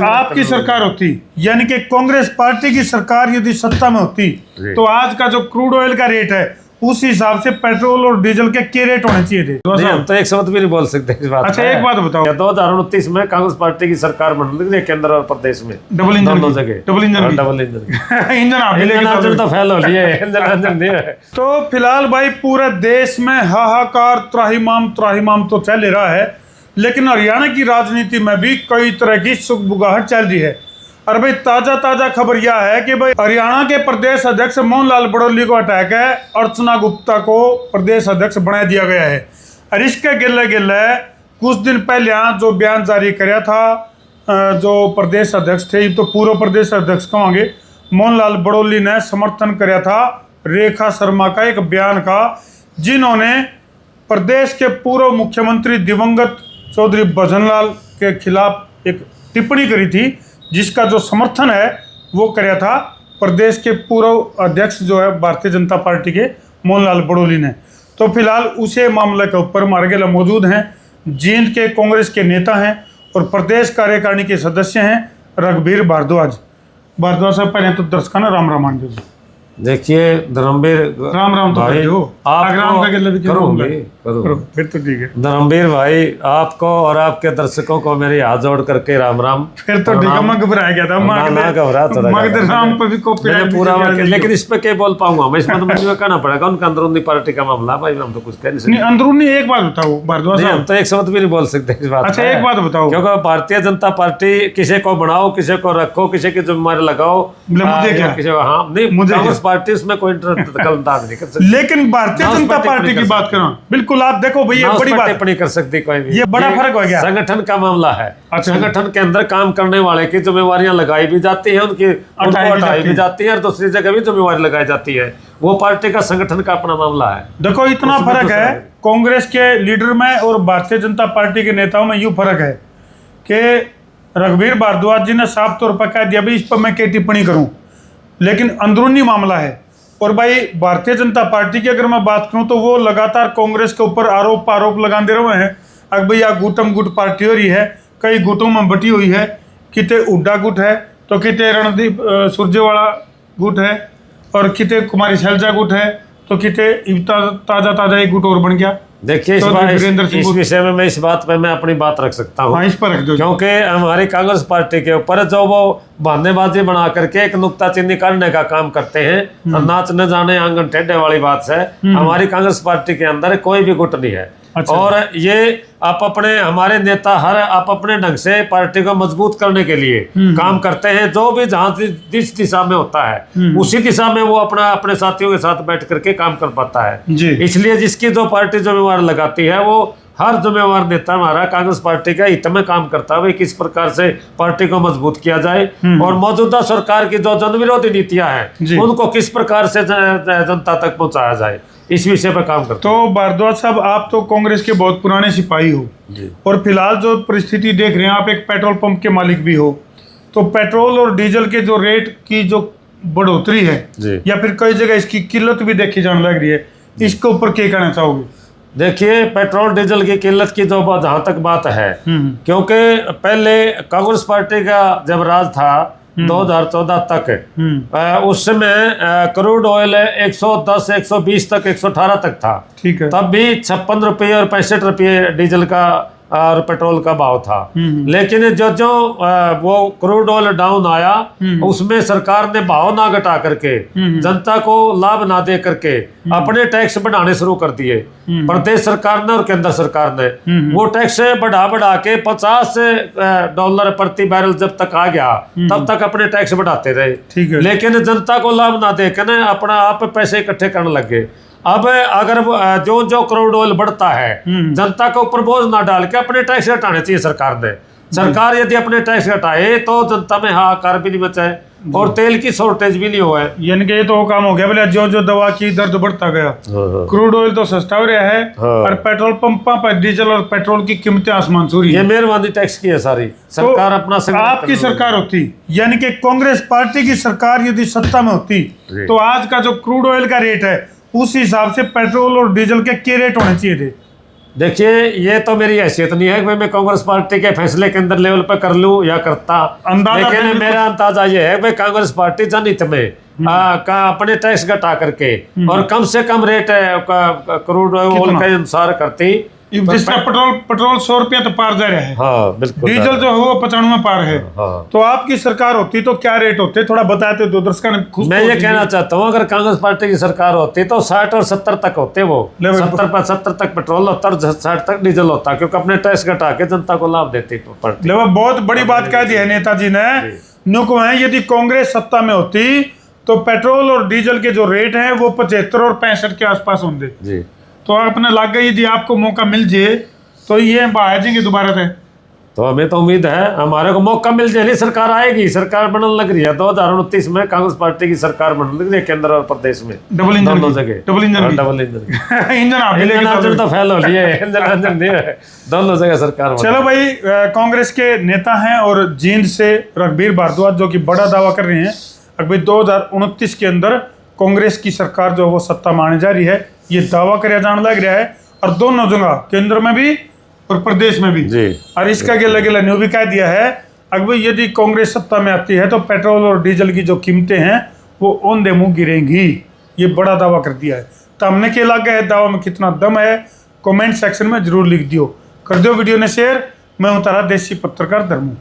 आपकी सरकार होती, यानी कि कांग्रेस पार्टी की सरकार यदि सत्ता में होती, तो आज का जो क्रूड ऑयल का रेट है उस हिसाब से पेट्रोल और डीजल के क्या रेट होने चाहिए थे। नहीं, हम तो एक शब्द भी नहीं बोल सकते इस बात। अच्छा, एक बात बताओ, 2029 में कांग्रेस पार्टी की सरकार बन रही है केंद्र और प्रदेश में, डबल इंजन दोनों जगह डबल इंजन इंजन तो फेल हो रही है, इंजन नहीं है। तो फिलहाल भाई पूरे देश में हाहाकार त्राहिमाम तो चल ही रहा है, लेकिन हरियाणा की राजनीति में भी कई तरह की सुगबुगाहट चल रही है। और भाई ताजा खबर यह है कि भाई हरियाणा के प्रदेश अध्यक्ष मोहनलाल बड़ौली को हटा के अर्चना गुप्ता को प्रदेश अध्यक्ष बना दिया गया है। और इसके गिले कुछ दिन पहले जो बयान जारी कराया था जो प्रदेश अध्यक्ष थे, तो पूर्व प्रदेश अध्यक्ष कहोगे, मोहनलाल बड़ौली ने समर्थन कराया था रेखा शर्मा का एक बयान का, जिन्होंने प्रदेश के पूर्व मुख्यमंत्री दिवंगत चौधरी भजनलाल के खिलाफ एक टिप्पणी करी थी, जिसका जो समर्थन है वो कराया था प्रदेश के पूर्व अध्यक्ष जो है भारतीय जनता पार्टी के मोहनलाल बड़ौली ने। तो फिलहाल उसे मामले के ऊपर हमारे गेला मौजूद हैं, जींद के कांग्रेस के नेता हैं और प्रदेश कार्यकारिणी के सदस्य हैं रघुबीर भारद्वाज साहब। पहले तो दर्शकों ने राम राम जी। देखिए धर्मवीर, राम तो भाई हो, आप फिर तो ठीक है। धर्मवीर भाई, आपको और आपके दर्शकों को मेरे हाथ जोड़ करके राम राम। फिर तो ठीक है, मैं घबरा गया था, राम पर भी पूरा, लेकिन इस पे क्या बोल पाऊंगा मैं, इसमें तो मुझे कहना पड़ेगा उनका अंदरूनी पार्टी का मामला। भाई हम तो कुछ कह नहीं सकते अंदरूनी। एक बात बताओ भारद्वाज साहब, हम तो एक शब्द भी नहीं बोल सकते इस बात। अच्छा, एक बात बताओ, क्योंकि भारतीय जनता पार्टी किसी को बनाओ, किसी को रखो, किसी की जिम्मेदारी लगाओ, मुझे क्या, हाँ नहीं, मुझे पार्टी उसमें कोई दखलंदाज नहीं कर सकती। लेकिन भारतीय जनता पार्टी की बात करो, बिल्कुल आप देखो भैया, बड़ी बात टिप्पणी कर सकती कोई भी, ये बड़ा फर्क हो गया। संगठन का मामला है। अच्छा, संगठन के अंदर काम करने वाले की जिम्मेवारियां लगाई भी जाती है, उनको हटाई भी जाती है, और दूसरी जगह भी जिम्मेवारी लगाई जाती है। वो पार्टी का संगठन का अपना मामला है। देखो इतना फर्क है कांग्रेस के लीडर में और भारतीय जनता पार्टी के नेताओं में। यूं फर्क है कि रघुबीर भारद्वाज जी ने साफ तौर पर कह दिया भाई इस पर मैं क्या टिप्पणी करूं, लेकिन अंदरूनी मामला है। और भाई भारतीय जनता पार्टी की अगर मैं बात करूं तो वो लगातार कांग्रेस के ऊपर आरोप लगाते रहे हैं। अब भैया गुटम गुट पार्टी हो रही है, कई गुटों में बटी हुई है, किते हुड्डा गुट है, तो किते रणदीप सुरजेवाला गुट है, और किते कुमारी शैलजा गुट है, तो किते ताजा एक गुट और बन गया। देखिए इस विषय में मैं इस बात पे मैं अपनी बात रख सकता हूँ। हाँ, इस पर रख दो। क्योंकि हमारी कांग्रेस पार्टी के ऊपर जो वो बहानेबाजी बना करके एक नुक्ताचीनी करने का काम करते हैं, और नाच न जाने आंगन टेढ़े वाली बात है। हमारी कांग्रेस पार्टी के अंदर कोई भी गुट नहीं है। अच्छा। और ये आप अपने हमारे नेता आप अपने ढंग से पार्टी को मजबूत करने के लिए काम करते हैं। जो भी जहाँ जिस दिशा में होता है उसी दिशा में वो अपने साथियों के साथ बैठ करके काम कर पाता है। इसलिए जिसकी जो पार्टी जिम्मेवार लगाती है वो हर जिम्मेवार नेता हमारा कांग्रेस पार्टी का हित में काम करता है, किस प्रकार से पार्टी को मजबूत किया जाए और मौजूदा सरकार की जो जन विरोधी नीतियां हैं उनको किस प्रकार से जनता तक पहुंचाया जाए, इस विषय पर काम करते हैं। तो भारद्वाज साहब, आप तो कांग्रेस के बहुत पुराने सिपाही हो और फिलहाल जो परिस्थिति देख रहे हैं, आप एक पेट्रोल पंप के मालिक भी हो, तो पेट्रोल और डीजल के जो रेट की जो बढ़ोतरी है या फिर कई जगह इसकी किल्लत भी देखी जाने लग रही है, इसके ऊपर क्या कहना चाहोगे? देखिए पेट्रोल डीजल की किल्लत की जो जहाँ तक बात है, क्योंकि पहले कांग्रेस पार्टी का जब राज था 2014 तक, उस समय क्रूड ऑयल 110, 120 तक, 118 तक था। ठीक है। तब भी 56 रुपये और 65 रुपये डीजल का और पेट्रोल का भाव था। लेकिन जो वो क्रूड ऑयल डाउन आया, उसमें सरकार ने भाव ना घटा करके, जनता को लाभ ना दे करके अपने टैक्स बढ़ाने शुरू कर दिए। प्रदेश सरकार ने और केंद्र सरकार ने वो टैक्स बढ़ा के $50 प्रति बैरल जब तक आ गया तब तक अपने टैक्स बढ़ाते रहे। ठीक है। लेकिन जनता को लाभ ना दे कर अपना आप पैसे इकट्ठे करने लगे। अब अगर जो क्रूड ऑयल बढ़ता है, जनता के ऊपर बोझ ना डाल के अपने टैक्स हटाने चाहिए सरकार ने। सरकार यदि अपने टैक्स हटाए तो जनता में हाहाकार भी नहीं मचाए और तेल की शॉर्टेज भी नहीं हुआ है। यानी कि ये तो काम हो गया बोले जो दवा की दर्द बढ़ता गया, क्रूड ऑयल तो सस्ता हो रहा है और पेट्रोल पंपों पर डीजल और पेट्रोल की कीमतें आसमान छू रही है। ये मेहरबानी टैक्स की है सारी सरकार तो अपना। आपकी सरकार होती, यानी कि कांग्रेस पार्टी की सरकार यदि सत्ता में होती, तो आज का जो क्रूड ऑयल का रेट है उस हिसाब से पेट्रोल और डीजल के क्या रेट होने चाहिए थे? देखिए, ये तो मेरी हैसियत नहीं है कि मैं कांग्रेस पार्टी के फैसले के अंदर लेवल पर कर लूं या करता, अंदाजा लेकिन मेरा अंदाजा ये है कि कांग्रेस पार्टी जनहित में का अपने टैक्स घटा करके और कम से कम रेट क्रूड ऑयल के अनुसार करती। जिसका पेट्रोल 100 रुपया तो पार जा रहा है। हाँ बिल्कुल। डीजल जो है वो 95 पार है। हाँ। तो आपकी सरकार होती तो क्या रेट होते, थोड़ा बताते तो दर्शकों खुश। मैं ये कहना चाहता हूँ, अगर कांग्रेस पार्टी की सरकार होती तो 60 और 70 तक होते, वो 70 तक पेट्रोल होता और 60 तक डीजल होता, क्योंकि अपने टैक्स घटा के जनता को लाभ देती पड़ती। बहुत बड़ी बात कह दी है नेताजी ने। नुक है, यदि कांग्रेस सत्ता में होती तो पेट्रोल और डीजल के जो रेट हैं वो 75 और 65 के आसपास होंगे जी। तो अपने लग गई, यदि आपको मौका मिल जाए तो ये आ जाएंगे दोबारा से। तो हमें तो उम्मीद है हमारे को मौका मिल जाए, सरकार आएगी, सरकार बनने लग रही है 2029 में कांग्रेस पार्टी की सरकार बनने लग रही है केंद्र और प्रदेश में। डबल इंजन दोनों जगह डबल इंजन इंजन तो फेल हो लिए, इंजन नहीं है, दोनों जगह सरकार। चलो भाई, कांग्रेस के नेता हैं और जींद से रघबीर भारद्वाज जो कि बड़ा दावा कर रहे हैं अभी 2029 के अंदर कांग्रेस की सरकार जो वो सत्ता में आने जा रही है, ये दावा कर जान लग रहा है। और दोनों जगह, केंद्र में भी और प्रदेश में भी जी। और इसका गिला गिला न्यू भी कह दिया है अगर यदि कांग्रेस सत्ता में आती है तो पेट्रोल और डीजल की जो कीमतें हैं वो औंधे मुंह गिरेंगी। ये बड़ा दावा कर दिया है। तो हमने क्या लगा है, दावा में कितना दम है, कमेंट सेक्शन में जरूर लिख दियो। कर दो वीडियो ने शेयर। मैं हूं तारा देसी पत्रकार धर्मू।